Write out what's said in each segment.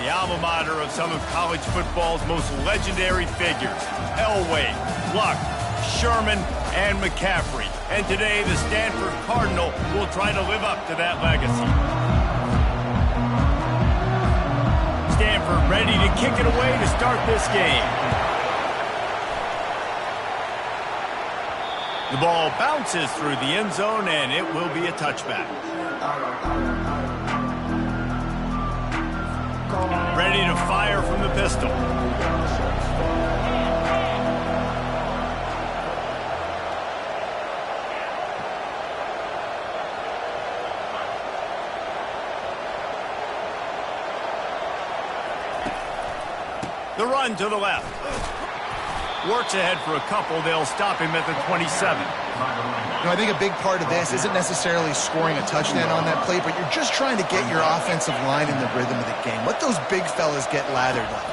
the alma mater of some of college football's most legendary figures. Elway, Luck, Sherman, and McCaffrey. And today, the Stanford Cardinal will try to live up to that legacy. Stanford ready to kick it away to start this game. The ball bounces through the end zone, and it will be a touchback. Ready to fire from the pistol. The run to the left. Works ahead for a couple. They'll stop him at the 27. I think a big part of this isn't necessarily scoring a touchdown on that play, but you're just trying to get your offensive line in the rhythm of the game. Let those big fellas get lathered up.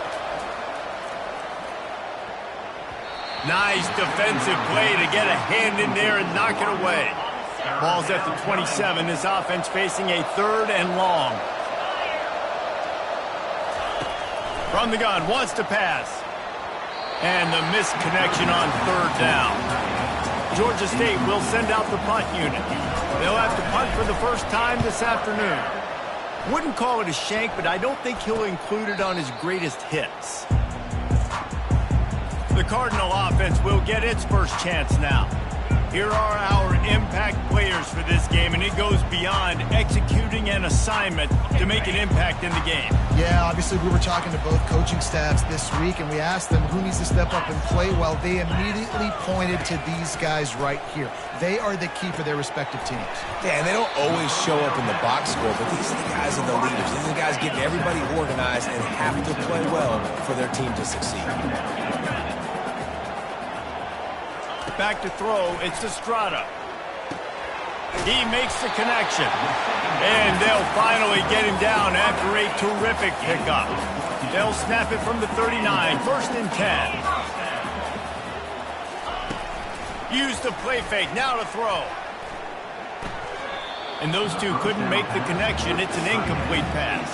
Nice defensive play to get a hand in there and knock it away. Ball's at the 27. This offense facing a 3rd and long. From the gun, wants to pass. And the missed connection on 3rd down. Georgia State will send out the punt unit. They'll have to punt for the first time this afternoon. Wouldn't call it a shank, but I don't think he'll include it on his greatest hits. The Cardinal offense will get its first chance now. Here are our impact players for this game, and it goes beyond executing an assignment to make an impact in the game. Yeah, obviously we were talking to both coaching staffs this week, and we asked them who needs to step up and play well. They immediately pointed to these guys right here. They are the key for their respective teams. Yeah, and they don't always show up in the box score, but these are the guys are the leaders. These are the guys getting everybody organized and have to play well for their team to succeed. Back to throw, it's Estrada. He makes the connection. And they'll finally get him down after a terrific pickup. They'll snap it from the 39, 1st and 10. Use the play fake, now to throw. And those two couldn't make the connection. It's an incomplete pass.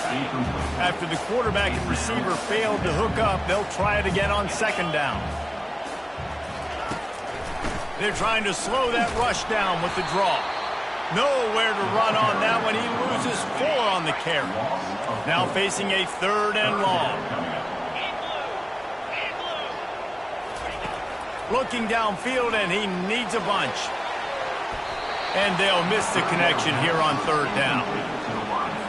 After the quarterback and receiver failed to hook up, they'll try it again on 2nd down. They're trying to slow that rush down with the draw. Nowhere to run on that one. He loses 4 on the carry. Now facing a 3rd and long. Looking downfield, and he needs a bunch. And they'll miss the connection here on 3rd down.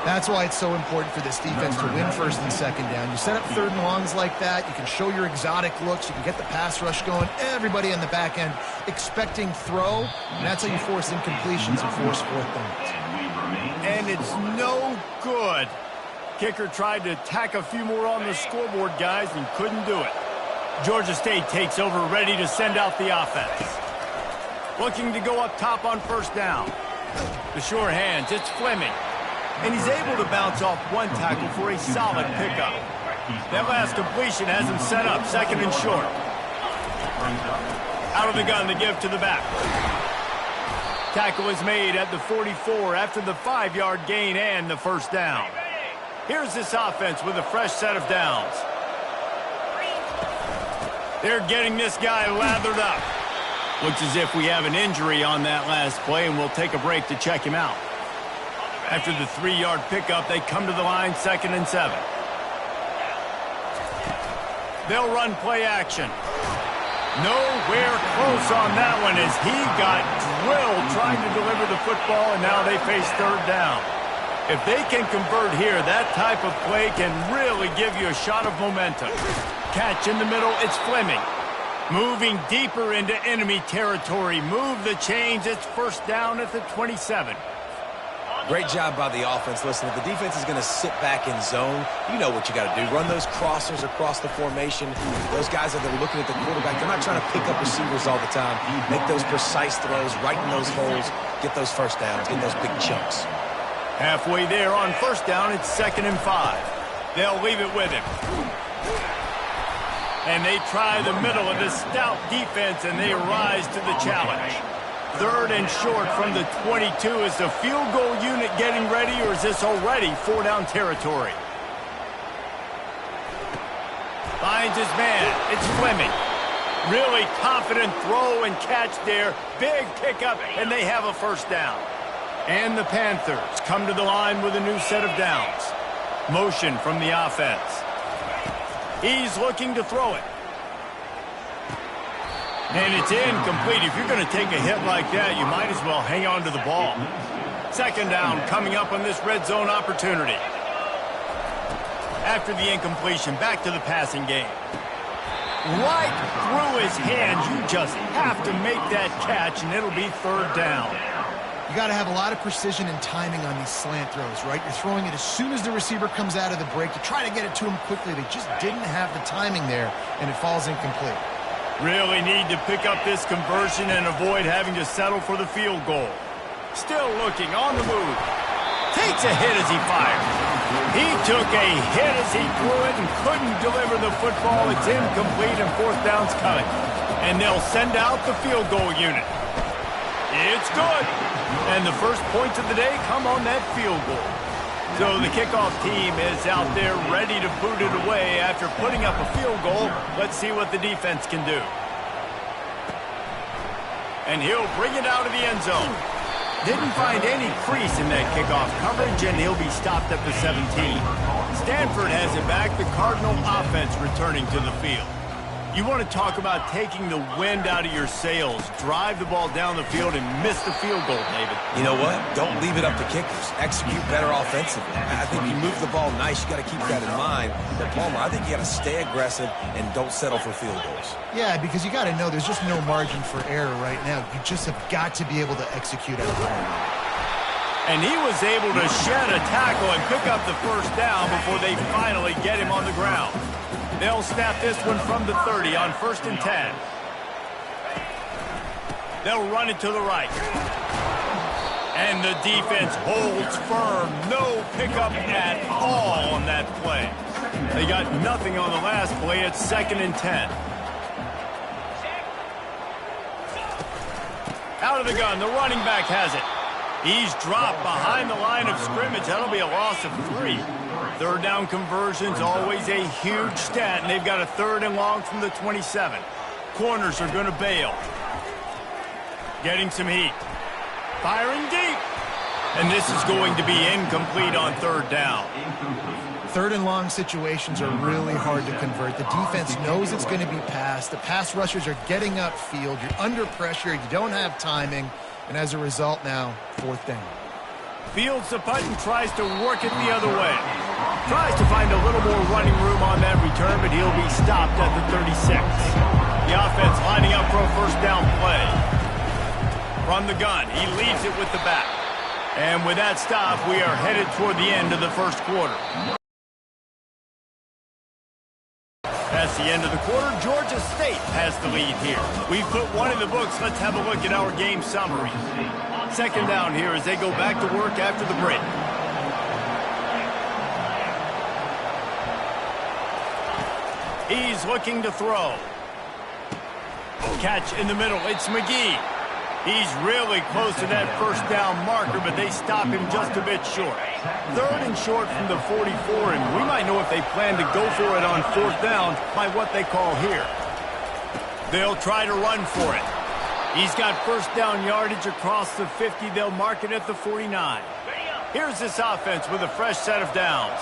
That's why it's so important for this defense to win 1st and 2nd down. You set up 3rd and longs like that. You can show your exotic looks. You can get the pass rush going. Everybody on the back end expecting throw. And that's how you force incompletions and force 4th downs. And it's no good. Kicker tried to tack a few more on the scoreboard, guys, and couldn't do it. Georgia State takes over, ready to send out the offense. Looking to go up top on 1st down. The sure hands, it's Fleming. And he's able to bounce off one tackle for a solid pickup. That last completion has him set up, 2nd and short. Out of the gun to give to the back. Tackle is made at the 44 after the 5-yard gain and the 1st down. Here's this offense with a fresh set of downs. They're getting this guy lathered up. Looks as if we have an injury on that last play, and we'll take a break to check him out. After the 3-yard pickup, they come to the line, 2nd and 7. They'll run play action. Nowhere close on that one as he got drilled trying to deliver the football, and now they face 3rd down. If they can convert here, that type of play can really give you a shot of momentum. Catch in the middle, it's Fleming. Moving deeper into enemy territory. Move the chains, it's 1st down at the 27. Great job by the offense. Listen, if the defense is going to sit back in zone, you know what you got to do. Run those crossers across the formation. Those guys that are looking at the quarterback, they're not trying to pick up receivers all the time. Make those precise throws, right in those holes, get those 1st downs, get those big chunks. Halfway there on 1st down, it's 2nd and 5. They'll leave it with him. And they try the middle of this stout defense, and they rise to the challenge. 3rd and short from the 22. Is the field goal unit getting ready, or is this already 4-down territory? finds his man. It's Fleming. Really confident throw and catch there. Big pickup, and they have a first down. And the Panthers come to the line with a new set of downs. Motion from the offense. He's looking to throw it. And it's incomplete. If you're going to take a hit like that, you might as well hang on to the ball. Second down coming up on this red zone opportunity. After the incompletion, back to the passing game. Right through his hands. You just have to make that catch, and it'll be third down. You got to have a lot of precision and timing on these slant throws, right? You're throwing it as soon as the receiver comes out of the break. You try to get it to him quickly. They just didn't have the timing there, and it falls incomplete. Really need to pick up this conversion and avoid having to settle for the field goal. Still looking on the move. Takes a hit as he fires. He took a hit as he threw it and couldn't deliver the football. It's incomplete and fourth down's coming. And they'll send out the field goal unit. It's good. And the first points of the day come on that field goal. So the kickoff team is out there ready to boot it away after putting up a field goal. Let's see what the defense can do. And he'll bring it out of the end zone. Didn't find any crease in that kickoff coverage, and he'll be stopped at the 17. Stanford has it back. The Cardinal offense returning to the field. You want to talk about taking the wind out of your sails. Drive the ball down the field and miss the field goal, David. You know what? Don't leave it up to kickers. Execute better offensively. I think you move the ball nice. You got to keep that in mind. But Palmer, I think you got to stay aggressive and don't settle for field goals. Yeah, because you got to know there's just no margin for error right now. You just have got to be able to execute at a higher level. And he was able to shed a tackle and pick up the first down before they finally get him on the ground. They'll snap this one from the 30 on 1st and 10. They'll run it to the right. And the defense holds firm. No pickup at all on that play. They got nothing on the last play. It's 2nd and 10. Out of the gun, the running back has it. He's dropped behind the line of scrimmage. That'll be a loss of 3. Third down conversion's always a huge stat, and they've got a 3rd and long from the 27. Corners are going to bail. Getting some heat. Firing deep. And this is going to be incomplete on 3rd down. 3rd and long situations are really hard to convert. The defense knows it's going to be passed. The pass rushers are getting upfield. You're under pressure. You don't have timing. And as a result now, 4th down. Fields the punt and tries to work it the other way. Tries to find a little more running room on that return, but he'll be stopped at the 36. The offense lining up for a first down play. From the gun, he leaves it with the back. And with that stop, we are headed toward the end of the first quarter. That's the end of the quarter. Georgia State has the lead here. We've put one in the books. Let's have a look at our game summary. 2nd down here as they go back to work after the break. He's looking to throw. Catch in the middle. It's McGee. He's really close to that first down marker, but they stop him just a bit short. 3rd and short from the 44, and we might know if they plan to go for it on 4th down by what they call here. They'll try to run for it. He's got first down yardage across the 50. They'll mark it at the 49. Here's this offense with a fresh set of downs.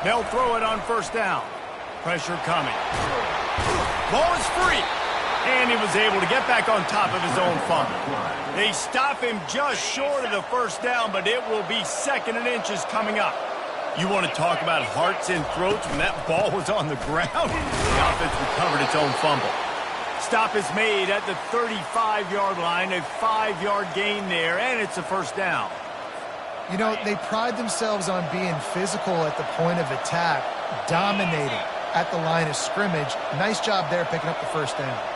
They'll throw it on 1st down. Pressure coming. Ball is free. And he was able to get back on top of his own fumble. They stop him just short of the first down, but it will be 2nd and inches coming up. You want to talk about hearts and throats when that ball was on the ground? The offense recovered its own fumble. Stop is made at the 35-yard line, a 5-yard gain there, and it's a first down. You know, they pride themselves on being physical at the point of attack, dominating at the line of scrimmage. Nice job there picking up the first down.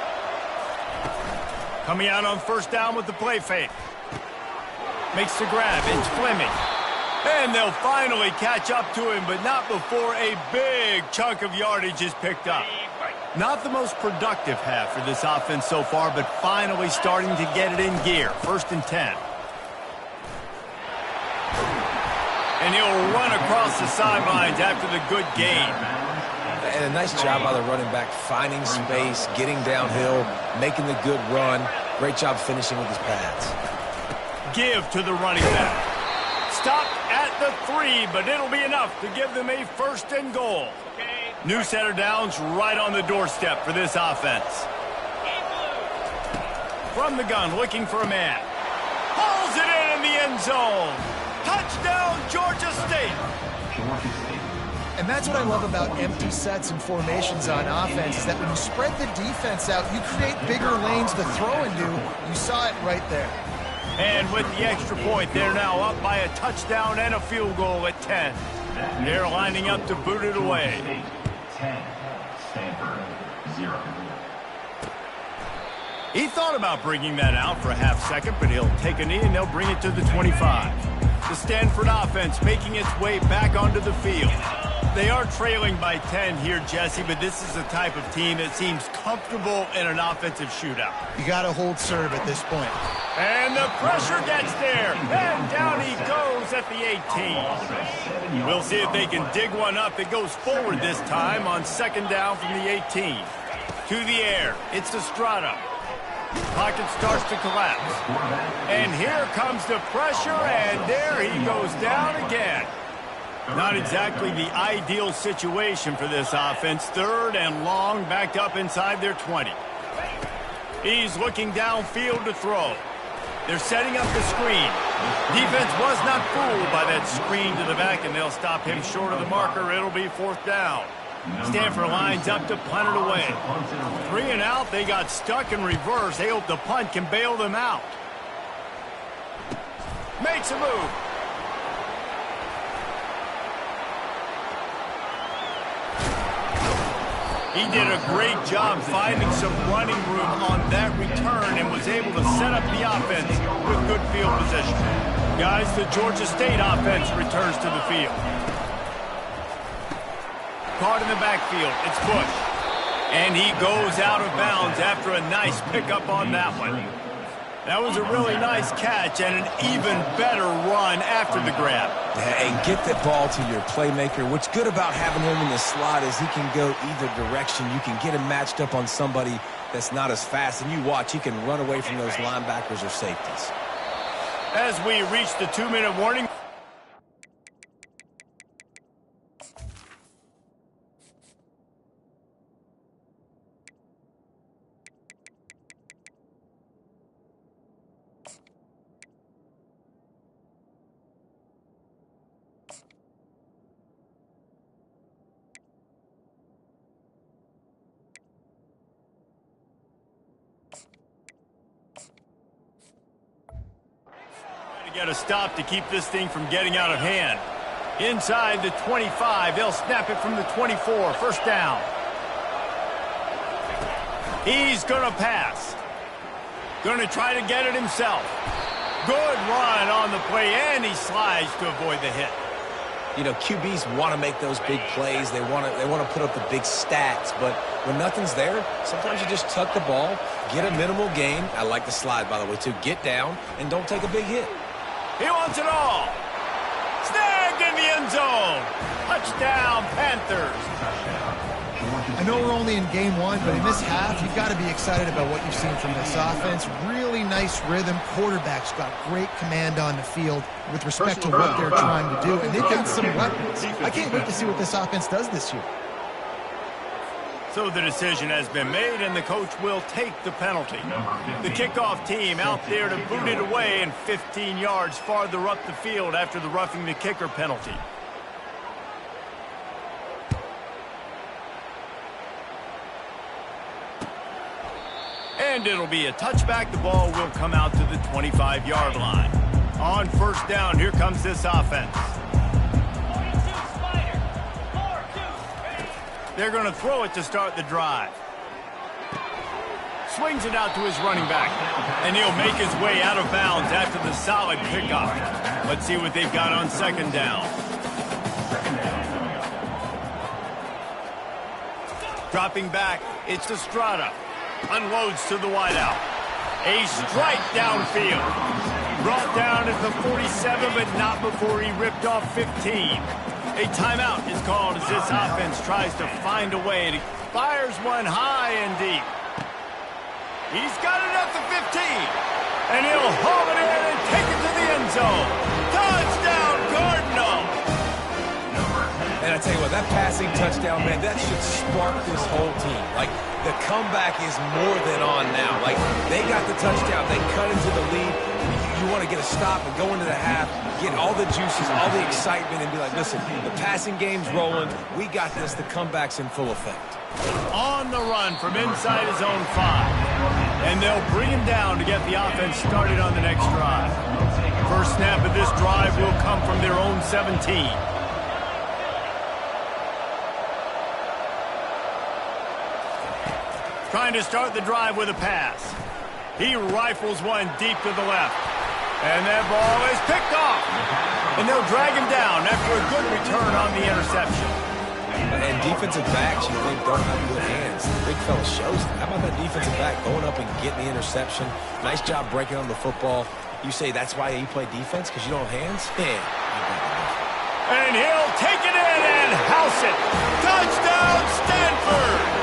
Coming out on 1st down with the play fake. Makes the grab. It's Fleming. And they'll finally catch up to him, but not before a big chunk of yardage is picked up. Not the most productive half for this offense so far, but finally starting to get it in gear. 1st and 10. And he'll run across the sidelines after the good gain. And a nice job by the running back, finding space, getting downhill, making the good run. Great job finishing with his pads. Give to the running back. Stopped at the 3, but it'll be enough to give them a 1st and goal. New set of downs right on the doorstep for this offense. From the gun, looking for a man. Hauls it in the end zone. Touchdown, Georgia State. And that's what I love about empty sets and formations on offense, is that when you spread the defense out, you create bigger lanes to throw into. You saw it right there. And with the extra point, they're now up by a touchdown and a field goal at 10. They're lining up to boot it away. 10, Stanford, 0. He thought about bringing that out for a half second, but he'll take a knee and they'll bring it to the 25. The Stanford offense making its way back onto the field. They are trailing by 10 here, Jesse, but this is the type of team that seems comfortable in an offensive shootout. You got to hold serve at this point. And the pressure gets there, and down he goes at the 18. We'll see if they can dig one up. It goes forward this time on 2nd down from the 18. To the air, it's Estrada. Pocket starts to collapse. And here comes the pressure, and there he goes down again. Not exactly the ideal situation for this offense. 3rd and long, backed up inside their 20. He's looking downfield to throw. They're setting up the screen. Defense was not fooled by that screen to the back, and they'll stop him short of the marker. It'll be 4th down. Stanford lines up to punt it away. 3 and out. They got stuck in reverse. They hope the punt can bail them out. Makes a move. He did a great job finding some running room on that return and was able to set up the offense with good field position. Guys, the Georgia State offense returns to the field. Caught in the backfield. It's Bush. And he goes out of bounds after a nice pickup on that one. That was a really nice catch and an even better run after the grab. Yeah, and get the ball to your playmaker. What's good about having him in the slot is he can go either direction. You can get him matched up on somebody that's not as fast, and you watch, he can run away from those linebackers or safeties. As we reach the 2-minute warning. Get a stop to keep this thing from getting out of hand. Inside the 25, they'll snap it from the 24. 1st down. He's going to pass. Going to try to get it himself. Good run on the play, and he slides to avoid the hit. You know, QBs want to make those big plays. They want to put up the big stats, but when nothing's there, sometimes you just tuck the ball, get a minimal gain. I like the slide, by the way, too. Get down and don't take a big hit. He wants it all. Snagged in the end zone. Touchdown, Panthers. I know we're only in game 1, but in this half, you've got to be excited about what you've seen from this offense. Really nice rhythm. Quarterback's got great command on the field with respect to what they're trying to do. And they've got some weapons. I can't wait to see what this offense does this year. So the decision has been made, and the coach will take the penalty. The kickoff team out there to boot it away and 15 yards farther up the field after the roughing the kicker penalty. And it'll be a touchback. The ball will come out to the 25-yard line. On 1st down, here comes this offense. They're going to throw it to start the drive. Swings it out to his running back. And he'll make his way out of bounds after the solid pickup. Let's see what they've got on 2nd down. Dropping back, it's Estrada. Unloads to the wideout. A strike downfield. Brought down at the 47, but not before he ripped off 15. A timeout is called as this offense tries to find a way to fires one high and deep. He's got it at the 15, and he'll haul it in and take it to the end zone. Touchdown, Cardinals! And I tell you what, that passing touchdown, man, that should spark this whole team. Like, the comeback is more than on now. Like, they got the touchdown. They cut into the lead. You want to get a stop and go into the half, get all the juices, all the excitement, and be like, listen, the passing game's rolling. We got this. The comeback's in full effect. On the run from inside his own 5. And they'll bring him down to get the offense started on the next drive. First snap of this drive will come from their own 17. Trying to start the drive with a pass. He rifles one deep to the left. And that ball is picked off. And they'll drag him down after a good return on the interception. And defensive backs, you think, don't have good hands. The big fella shows them. How about that defensive back going up and getting the interception? Nice job breaking on the football. You say that's why you play defense, because you don't have hands? Yeah. And he'll take it in and house it. Touchdown, Stanford!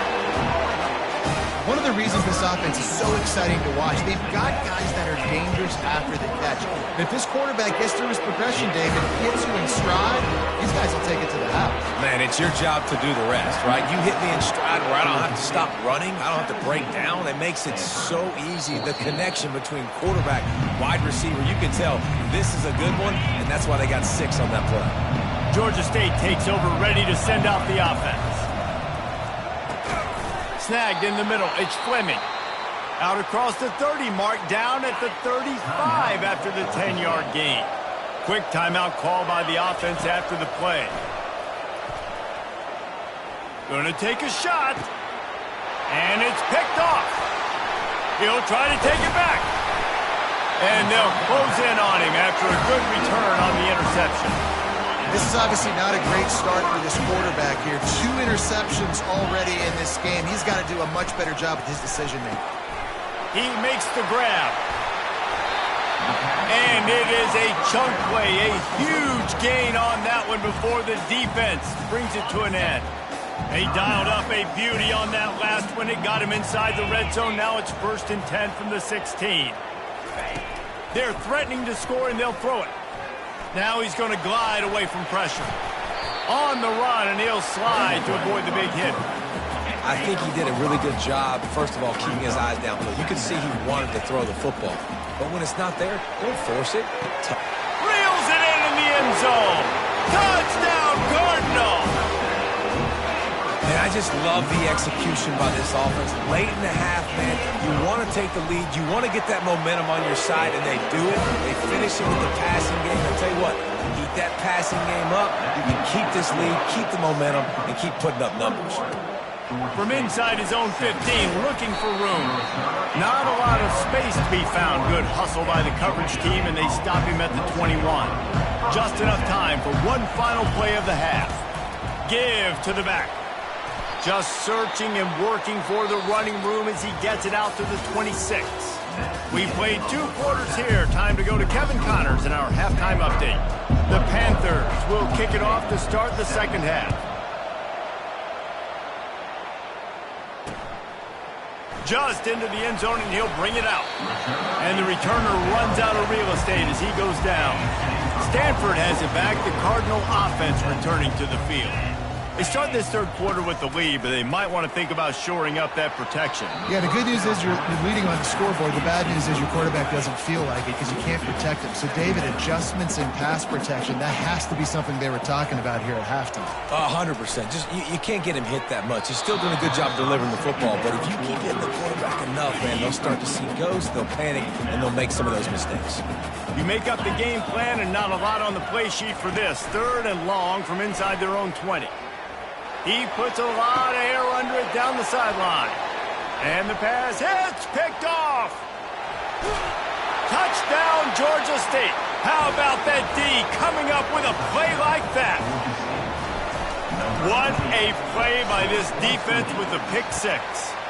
One of the reasons this offense is so exciting to watch, they've got guys that are dangerous after the catch. And if this quarterback gets through his progression, David, hits you in stride, these guys will take it to the house. Man, it's your job to do the rest, right? You hit me in stride where I don't have to stop running. I don't have to break down. It makes it so easy. The connection between quarterback, wide receiver, you can tell this is a good one, and that's why they got 6 on that play. Georgia State takes over, ready to send out the offense. Snagged in the middle, it's Fleming. Out across the 30 mark, down at the 35 after the 10-yard gain. Quick timeout call by the offense after the play. Gonna take a shot. And it's picked off. He'll try to take it back. And they'll close in on him after a good return on the interception. This is obviously not a great start for this quarterback here. 2 interceptions already in this game. He's got to do a much better job with his decision-making. He makes the grab. And it is a chunk play, a huge gain on that one before the defense brings it to an end. He dialed up a beauty on that last one. It got him inside the red zone. Now it's 1st and 10 from the 16. They're threatening to score, and they'll throw it. Now he's going to glide away from pressure. On the run, and he'll slide to avoid the big hit. I think he did a really good job, first of all, keeping his eyes downfield. You can see he wanted to throw the football. But when it's not there, don't force it. Reels it in the end zone. Touchdown, Cardinal! And I just love the execution by this offense. Late in the half, man, you want to take the lead. You want to get that momentum on your side, and they do it. They finish it with the passing game. I tell you what, keep that passing game up. You can keep this lead, keep the momentum, and keep putting up numbers. From inside his own 15, looking for room. Not a lot of space to be found. Good hustle by the coverage team, and they stop him at the 21. Just enough time for one final play of the half. Give to the back. Just searching and working for the running room as he gets it out to the 26. We played 2 quarters here. Time to go to Kevin Connors in our halftime update. The Panthers will kick it off to start the second half. Just into the end zone, and he'll bring it out. And the returner runs out of real estate as he goes down. Stanford has it back. The Cardinal offense returning to the field. They start this third quarter with the lead, but they might want to think about shoring up that protection. Yeah, the good news is you're leading on the scoreboard. The bad news is your quarterback doesn't feel like it because you can't protect him. So, David, adjustments in pass protection, that has to be something they were talking about here at halftime. 100%. Just you can't get him hit that much. He's still doing a good job delivering the football, but if you keep hitting the quarterback enough, man, they'll start to see ghosts, they'll panic, and they'll make some of those mistakes. You make up the game plan and not a lot on the play sheet for this. 3rd and long from inside their own 20. He puts a lot of air under it down the sideline. And the pass hits, picked off. Touchdown, Georgia State. How about that D coming up with a play like that? What a play by this defense with the pick 6.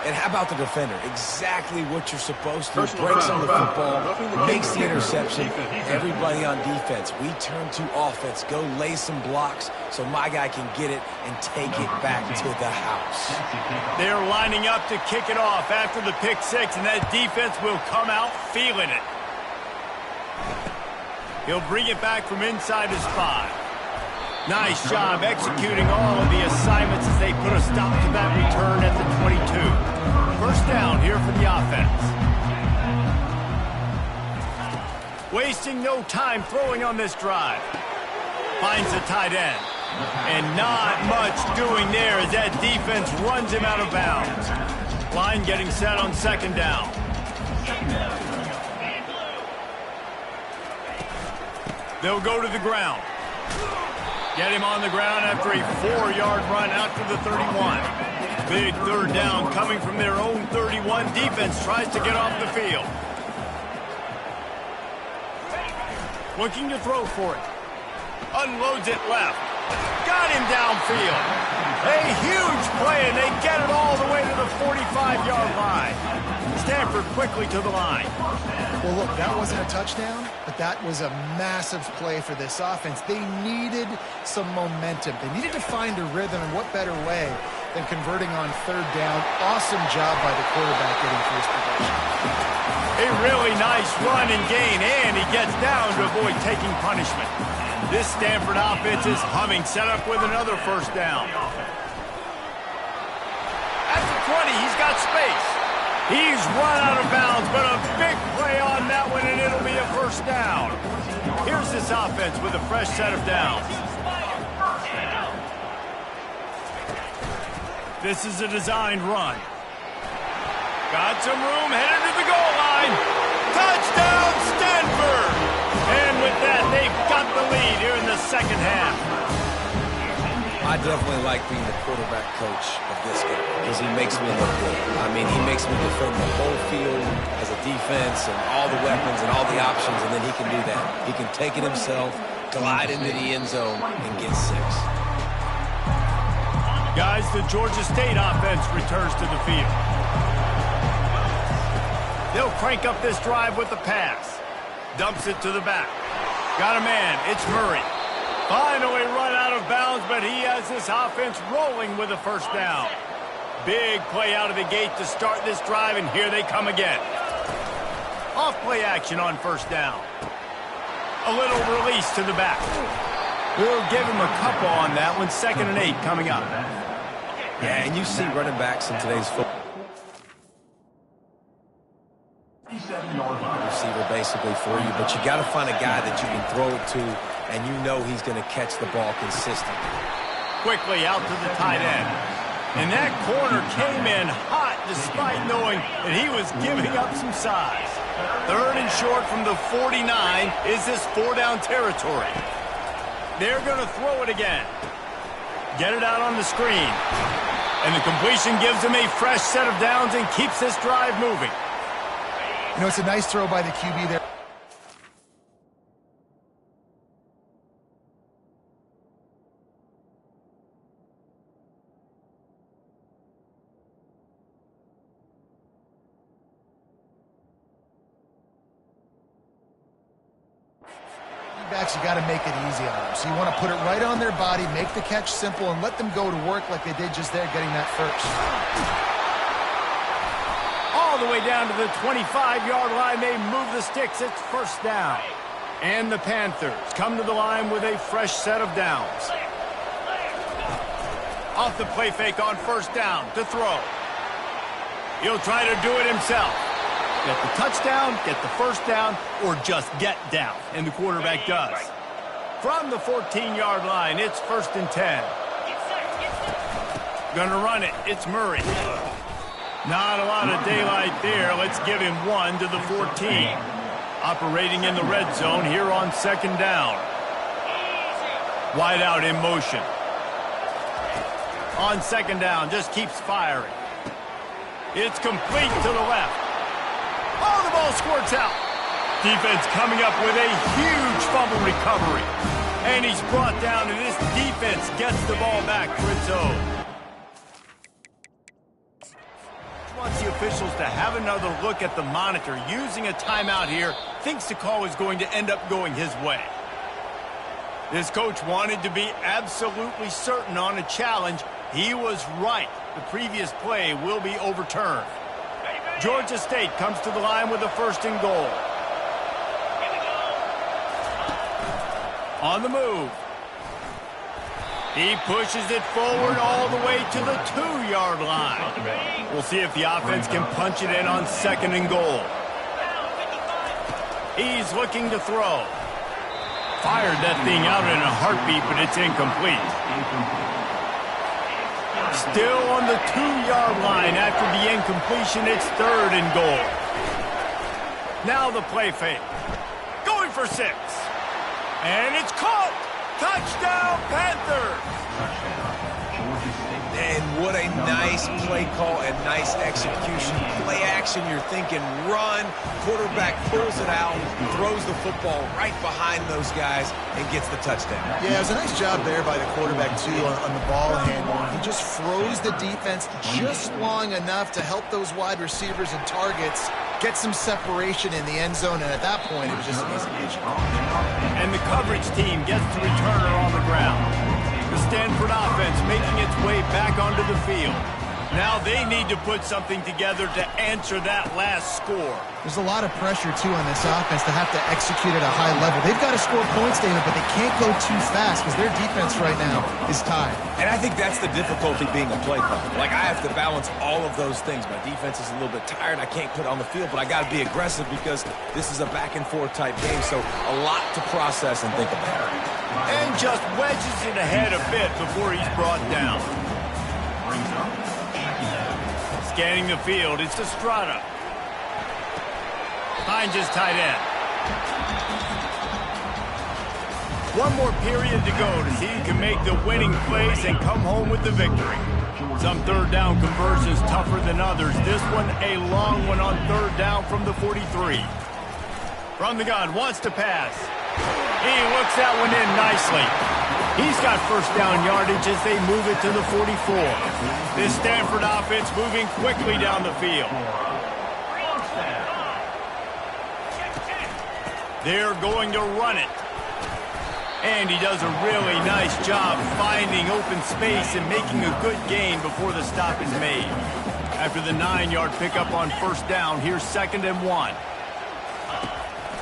And how about the defender? Exactly what you're supposed to. Breaks on the football, makes the interception. Everybody on defense, we turn to offense. Go lay some blocks so my guy can get it and take it back to the house. They're lining up to kick it off after the pick six, and that defense will come out feeling it. He'll bring it back from inside his 5. Nice job executing all of the assignments as they put a stop to that return at the 22. First down here for the offense. Wasting no time throwing on this drive. Finds the tight end. And not much doing there as that defense runs him out of bounds. Line getting set on second down. They'll go to the ground. Get him on the ground after a 4-yard run out to the 31. Big third down coming from their own 31. Defense tries to get off the field. Looking to throw for it. Unloads it left. Got him downfield. A huge play, and they get it all the way to the 45-yard line. Stanford quickly to the line. Well, look, that wasn't a touchdown, but that was a massive play for this offense. They needed some momentum. They needed to find a rhythm, and what better way than converting on third down. Awesome job by the quarterback getting first possession. A really nice run and gain, and he gets down to avoid taking punishment. This Stanford offense is humming, set up with another first down. At the 20, he's got space. He's run out of bounds, but a big play on that one, and it'll be a first down. Here's this offense with a fresh set of downs. This is a designed run. Got some room, headed to the goal line. Touchdown, Stanford! And with that, they've got the lead here in the second half. I definitely like being the quarterback coach of this game because he makes me look good. I mean, he makes me defend the whole field as a defense and all the weapons and all the options, and then he can do that. He can take it himself, glide into the end zone, and get 6. Guys, the Georgia State offense returns to the field. They'll crank up this drive with the pass. Dumps it to the back. Got a man. It's Murray. Finally run out of bounds, but he has this offense rolling with a first down. Big play out of the gate to start this drive, and here they come again. Off play action on first down. A little release to the back. We'll give him a couple on that one. 2nd and 8 coming up. Yeah, and you see running backs in today's football. Receiver basically for you, but you got to find a guy that you can throw it to, and you know he's going to catch the ball consistently. Quickly out to the tight end. And that corner came in hot despite knowing that he was giving up some size. 3rd and short from the 49 is this 4-down territory. They're going to throw it again. Get it out on the screen. And the completion gives them a fresh set of downs and keeps this drive moving. You know, it's a nice throw by the QB there. Backs, you got to make it easy on them. So you want to put it right on their body, make the catch simple, and let them go to work like they did just there, getting that first. All the way down to the 25-yard line, they move the sticks. It's first down. And the Panthers come to the line with a fresh set of downs. Off the play fake on first down to throw. He'll try to do it himself. Get the touchdown, get the first down, or just get down. And the quarterback does. From the 14-yard line, it's 1st and 10. Gonna run it. It's Murray. Not a lot of daylight there. Let's give him 1 to the 14. Operating in the red zone here on 2nd down. Wide out in motion. On 2nd down, just keeps firing. It's complete to the left. Oh, the ball squirts out. Defense coming up with a huge fumble recovery. And he's brought down, and this defense gets the ball back for its own. officials to have another look at the monitor. Using a timeout here, thinks the call is going to end up going his way. This coach wanted to be absolutely certain on a challenge. He was right. The previous play will be overturned. Georgia State comes to the line with a 1st and goal. On the move. He pushes it forward all the way to the 2-yard line. We'll see if the offense can punch it in on 2nd and goal. He's looking to throw. Fired that thing out in a heartbeat, but it's incomplete. Still on the 2-yard line after the incompletion. It's 3rd and goal. Now the play fake. Going for 6. And it's caught. Touchdown, Panthers. And what a nice play call and nice execution. Play action, you're thinking run. Quarterback pulls it out, throws the football right behind those guys, and gets the touchdown. Yeah, it was a nice job there by the quarterback, too, on the ball handling. He just froze the defense just long enough to help those wide receivers and targets get some separation in the end zone, and at that point, it was just an easy catch. And the coverage team gets the returner on the ground. The Stanford offense making its way back onto the field. Now they need to put something together to answer that last score. There's a lot of pressure, too, on this offense to have to execute at a high level. They've got to score points, David, but they can't go too fast because their defense right now is tied. And I think that's the difficulty being a play caller. Like, I have to balance all of those things. My defense is a little bit tired. I can't put it on the field, but I got to be aggressive because this is a back-and-forth type game, so a lot to process and think about. And just wedges it ahead a bit before he's brought down. Scanning the field, it's Estrada. Finds his tight end. One more period to go to see who can make the winning plays and come home with the victory. Some 3rd down conversions tougher than others. This one a long one on 3rd down from the 43. From the gun, wants to pass. He looks that one in nicely. He's got 1st down yardage as they move it to the 44. This Stanford offense moving quickly down the field. They're going to run it. And he does a really nice job finding open space and making a good gain before the stop is made. After the 9-yard pickup on 1st down, here's 2nd and 1.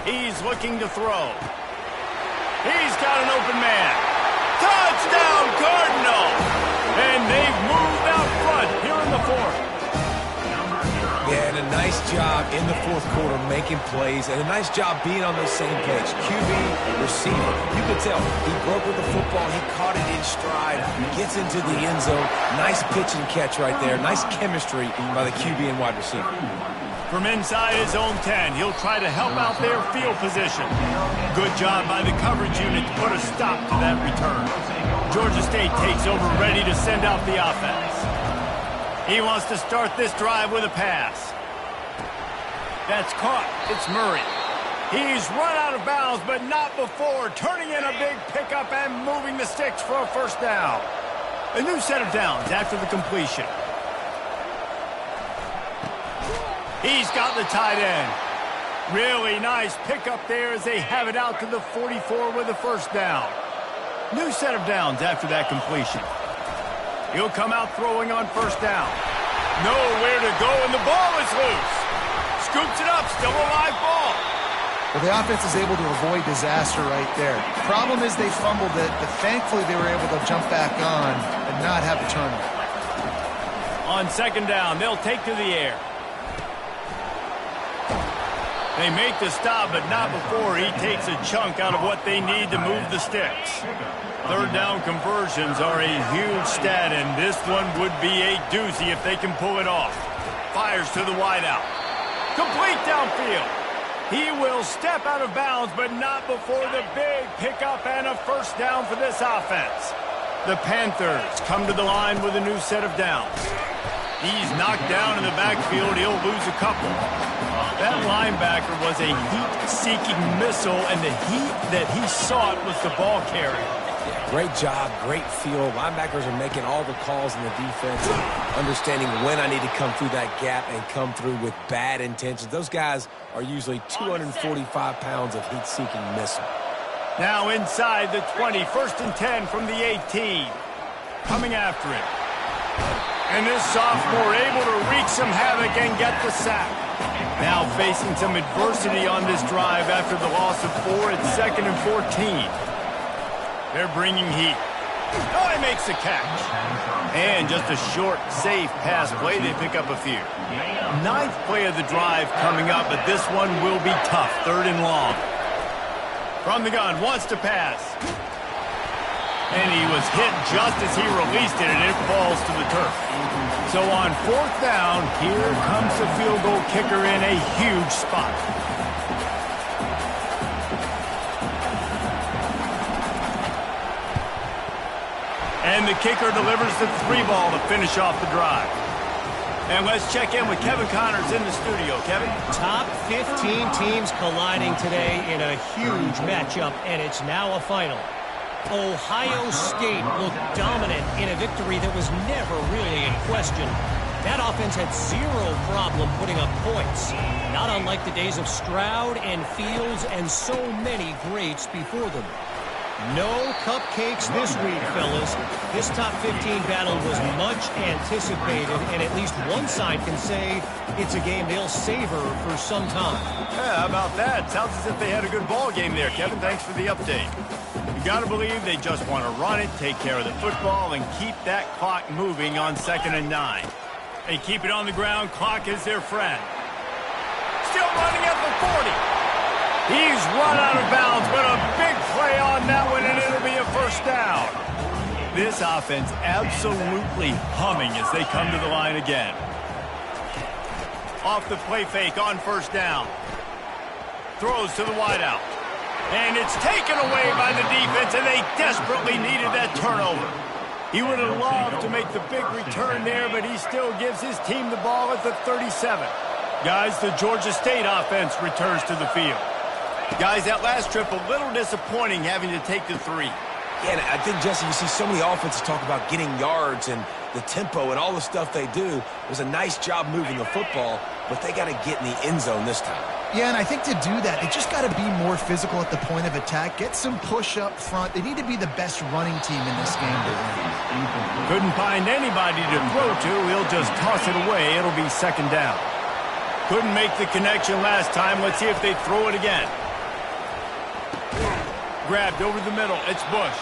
He's looking to throw. He's got an open man. Touchdown, Cardinal! And they've moved out front here in the 4th. Yeah, and a nice job in the 4th quarter making plays, and a nice job being on the same page. QB, receiver. You could tell he broke with the football. He caught it in stride. Gets into the end zone. Nice pitch and catch right there. Nice chemistry by the QB and wide receiver. From inside his own 10, he'll try to help out their field position. Good job by the coverage unit to put a stop to that return. Georgia State takes over, ready to send out the offense. He wants to start this drive with a pass. That's caught. It's Murray. He's run out of bounds, but not before turning in a big pickup and moving the sticks for a 1st down. A new set of downs after the completion. He's got the tight end. Really nice pickup there as they have it out to the 44 with a 1st down. New set of downs after that completion. He'll come out throwing on 1st down. Nowhere to go, and the ball is loose. Scoops it up, still a live ball. Well, the offense is able to avoid disaster right there. Problem is they fumbled it, but thankfully they were able to jump back on and not have a turnover. On 2nd down, they'll take to the air. They make the stop, but not before he takes a chunk out of what they need to move the sticks. 3rd down conversions are a huge stat, and this one would be a doozy if they can pull it off. Fires to the wideout. Complete downfield. He will step out of bounds, but not before the big pickup and a 1st down for this offense. The Panthers come to the line with a new set of downs. He's knocked down in the backfield. He'll lose a couple. That linebacker was a heat-seeking missile, and the heat that he sought was the ball carrier. Great job, great feel. Linebackers are making all the calls in the defense, understanding when I need to come through that gap and come through with bad intentions. Those guys are usually 245 pounds of heat-seeking missile. Now inside the 20, 1st and 10 from the 18. Coming after it. And this sophomore able to wreak some havoc and get the sack. Now facing some adversity on this drive after the loss of 4 at 2nd and 14. They're bringing heat. Oh, he makes the catch. And just a short, safe pass play. They pick up a few. 9th play of the drive coming up, but this one will be tough. 3rd and long. From the gun, wants to pass. And he was hit just as he released it, and it falls to the turf. So on 4th down, here comes the field goal kicker in a huge spot. And the kicker delivers the 3-ball to finish off the drive. And let's check in with Kevin Connors in the studio. Kevin? Top 15 teams colliding today in a huge matchup, and it's now a final. Ohio State looked dominant in a victory that was never really in question. That offense had zero problem putting up points, not unlike the days of Stroud and Fields and so many greats before them. No cupcakes this week, fellas. This top 15 battle was much anticipated, and at least one side can say it's a game they'll savor for some time. Yeah, how about that? Sounds as if they had a good ball game there, Kevin. Thanks for the update. You got to believe they just want to run it, take care of the football, and keep that clock moving on 2nd and 9. They keep it on the ground. Clock is their friend. Still running at the 40. He's run out of bounds, but a big play on that one, and it'll be a 1st down. This offense absolutely humming as they come to the line again. Off the play fake on 1st down. Throws to the wideout. And it's taken away by the defense, and they desperately needed that turnover. He would have loved to make the big return there, but he still gives his team the ball at the 37. Guys, the Georgia State offense returns to the field. Guys, that last trip, a little disappointing having to take the 3. Yeah, and I think, Jesse, you see so many offenses talk about getting yards and the tempo and all the stuff they do. It was a nice job moving the football, but they got to get in the end zone this time. Yeah, and I think to do that, they just got to be more physical at the point of attack, get some push up front. They need to be the best running team in this game to win. Couldn't find anybody to throw to. He'll just toss it away. It'll be 2nd down. Couldn't make the connection last time. Let's see if they throw it again. Grabbed over the middle. It's Bush.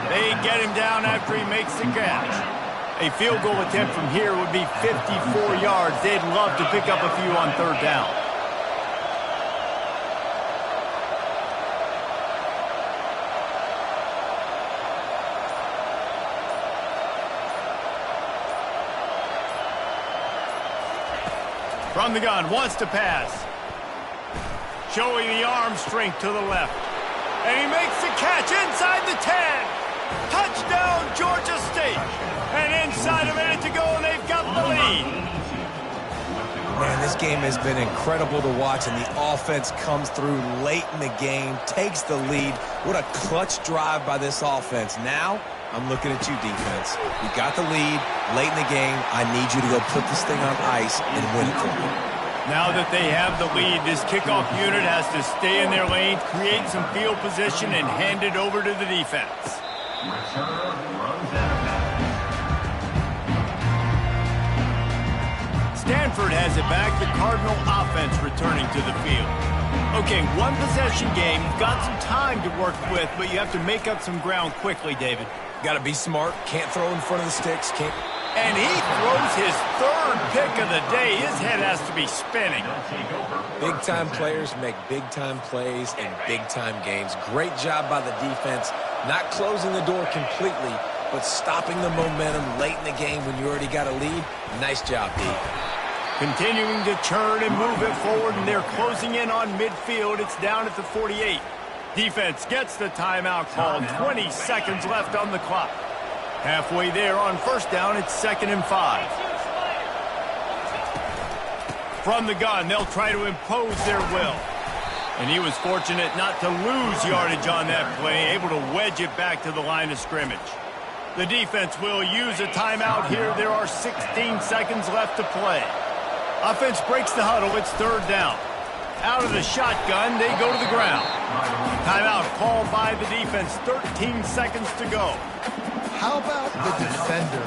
They get him down after he makes the catch. A field goal attempt from here would be 54 yards. They'd love to pick up a few on 3rd down. From the gun, wants to pass. Showing the arm strength to the left. And he makes the catch inside the 10. Touchdown, Georgia State. And inside a minute to go, and they've got the lead. Man, this game has been incredible to watch, and the offense comes through late in the game, takes the lead. What a clutch drive by this offense. Now, I'm looking at you, defense. You got the lead late in the game. I need you to go put this thing on ice and win it for me. Now that they have the lead, this kickoff unit has to stay in their lane, create some field position, and hand it over to the defense. Stanford has it back. The Cardinal offense returning to the field. Okay, one possession game. You've got some time to work with, but you have to make up some ground quickly, David. Got to be smart. Can't throw in front of the sticks. Can't. And he throws his 3rd pick of the day. His head has to be spinning. Big-time players make big-time plays in big-time games. Great job by the defense, not closing the door completely, but stopping the momentum late in the game when you already got a lead. Nice job, D. Continuing to turn and move it forward, and they're closing in on midfield. It's down at the 48. Defense gets the timeout called. 20 seconds left on the clock. Halfway there on 1st down, it's 2nd and 5. From the gun, they'll try to impose their will. And he was fortunate not to lose yardage on that play, able to wedge it back to the line of scrimmage. The defense will use a timeout here. There are 16 seconds left to play. Offense breaks the huddle. It's third down. Out of the shotgun, they go to the ground. Timeout called by the defense. 13 seconds to go. How about the defender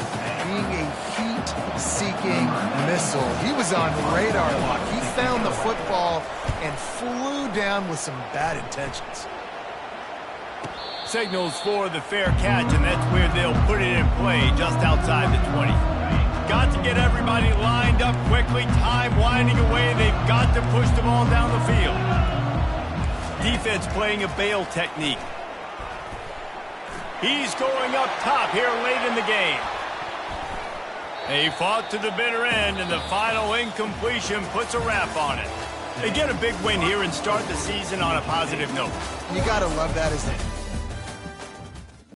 being a heat-seeking missile? He was on radar lock. He found the football and flew down with some bad intentions. Signals for the fair catch, and that's where they'll put it in play, just outside the 20. Got to get everybody lined up quickly. Time winding away. They've got to push the ball down the field. Defense playing a bail technique. He's going up top here late in the game. They fought to the bitter end, and the final incompletion puts a wrap on it. They get a big win here and start the season on a positive note. You got to love that as a